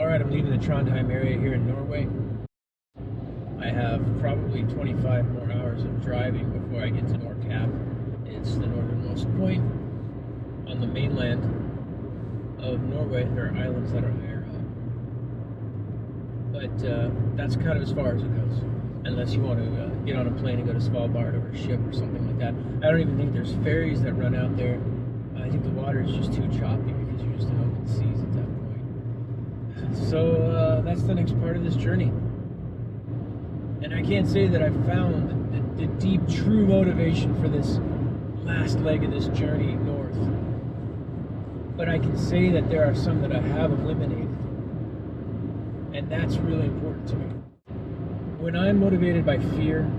Alright, I'm leaving the Trondheim area here in Norway. I have probably 25 more hours of driving before I get to Nordkapp. It's the northernmost point on the mainland of Norway. There are islands that are higher up. But that's kind of as far as it goes. Unless you want to get on a plane and go to Svalbard or a ship or something like that. I don't even think there's ferries that run out there. I think the water is just too choppy because you're just in open seas at that point. So that's the next part of this journey. And I can't say that I've found the deep, true motivation for this last leg of this journey north. But I can say that there are some that I have eliminated. And that's really important to me. When I'm motivated by fear,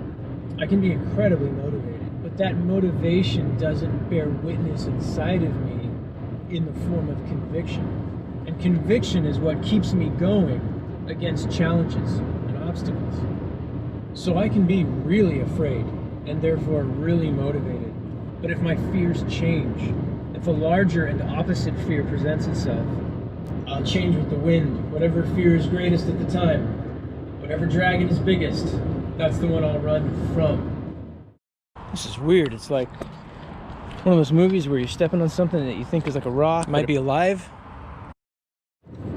I can be incredibly motivated. But that motivation doesn't bear witness inside of me in the form of conviction. And conviction is what keeps me going against challenges and obstacles. So I can be really afraid and therefore really motivated. But if my fears change, if a larger and opposite fear presents itself, I'll change with the wind. Whatever fear is greatest at the time, whatever dragon is biggest, that's the one I'll run from. This is weird. It's like one of those movies where you're stepping on something that you think is like a rock, might be alive.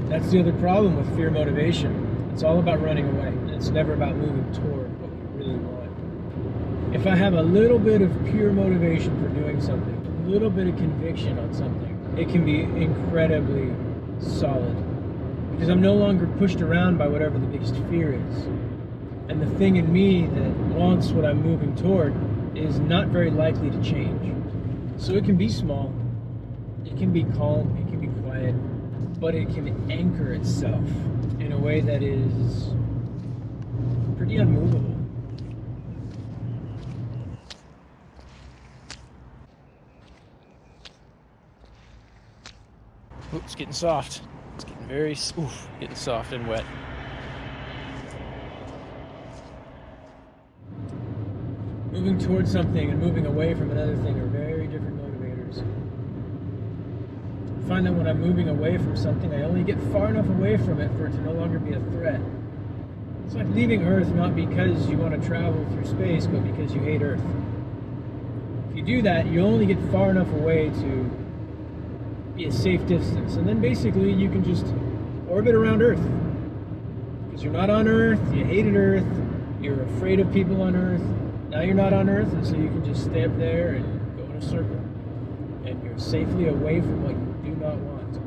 That's the other problem with fear motivation. It's all about running away. It's never about moving toward what we really want. If I have a little bit of pure motivation for doing something, a little bit of conviction on something, it can be incredibly solid. Because I'm no longer pushed around by whatever the biggest fear is. And the thing in me that wants what I'm moving toward is not very likely to change. So it can be small, it can be calm, it can be quiet, but it can anchor itself in a way that is pretty unmovable. Ooh, it's getting soft. It's getting very, getting soft and wet. Moving towards something and moving away from another thing are very different motivators. I find that when I'm moving away from something, I only get far enough away from it for it to no longer be a threat. It's like leaving Earth not because you want to travel through space, but because you hate Earth. If you do that, you only get far enough away to be a safe distance, and then basically you can just orbit around Earth. Because you're not on Earth, you hated Earth, you're afraid of people on Earth, now you're not on Earth, and so you can just stay up there and go in a circle. And you're safely away from what you do not want.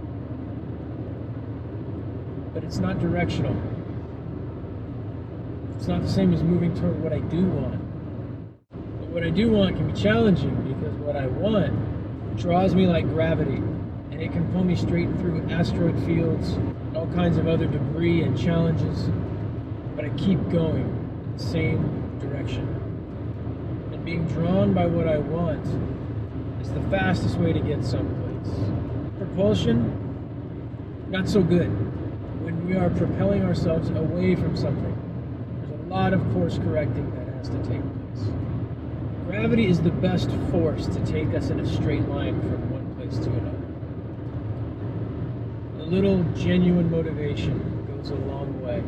But it's not directional. It's not the same as moving toward what I do want. But what I do want can be challenging because what I want draws me like gravity. And it can pull me straight through asteroid fields, and all kinds of other debris and challenges. But I keep going in the same direction. And being drawn by what I want is the fastest way to get someplace. Propulsion, not so good. When we are propelling ourselves away from something, there's a lot of course correcting that has to take place. Gravity is the best force to take us in a straight line from one place to another. A little genuine motivation goes a long way.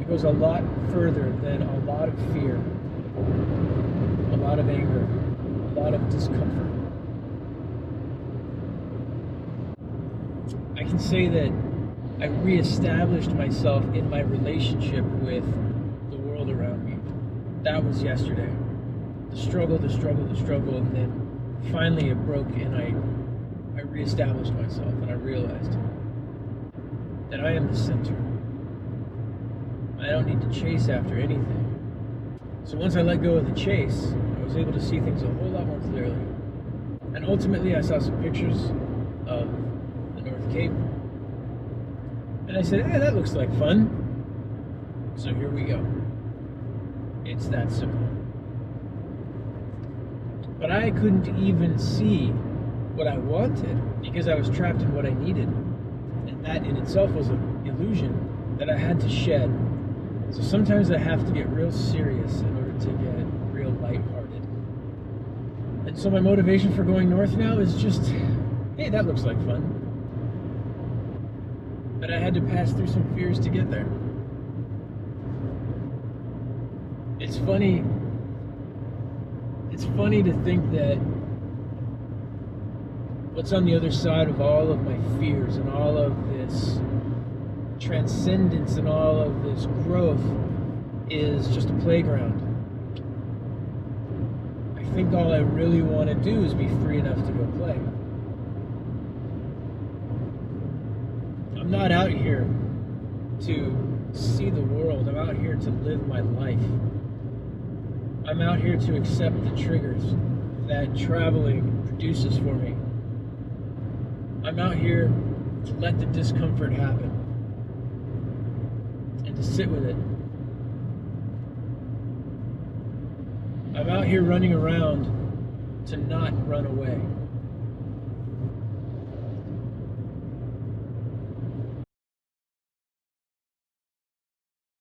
It goes a lot further than a lot of fear, a lot of anger, a lot of discomfort. I can say that I reestablished myself in my relationship with the world around me. That was yesterday. The struggle, and then finally it broke and I reestablished myself and I realized that I am the center. I don't need to chase after anything. So once I let go of the chase, I was able to see things a whole lot more clearly. And ultimately I saw some pictures of the North Cape. And I said, hey, that looks like fun. So here we go. It's that simple. But I couldn't even see what I wanted because I was trapped in what I needed. And that in itself was an illusion that I had to shed. So sometimes I have to get real serious in order to get real lighthearted. And so my motivation for going north now is just, hey, that looks like fun. But I had to pass through some fears to get there. It's funny to think that what's on the other side of all of my fears and all of this transcendence and all of this growth is just a playground. I think all I really want to do is be free enough to go play. I'm not out here to see the world. I'm out here to live my life. I'm out here to accept the triggers that traveling produces for me. I'm out here to let the discomfort happen and to sit with it. I'm out here running around to not run away.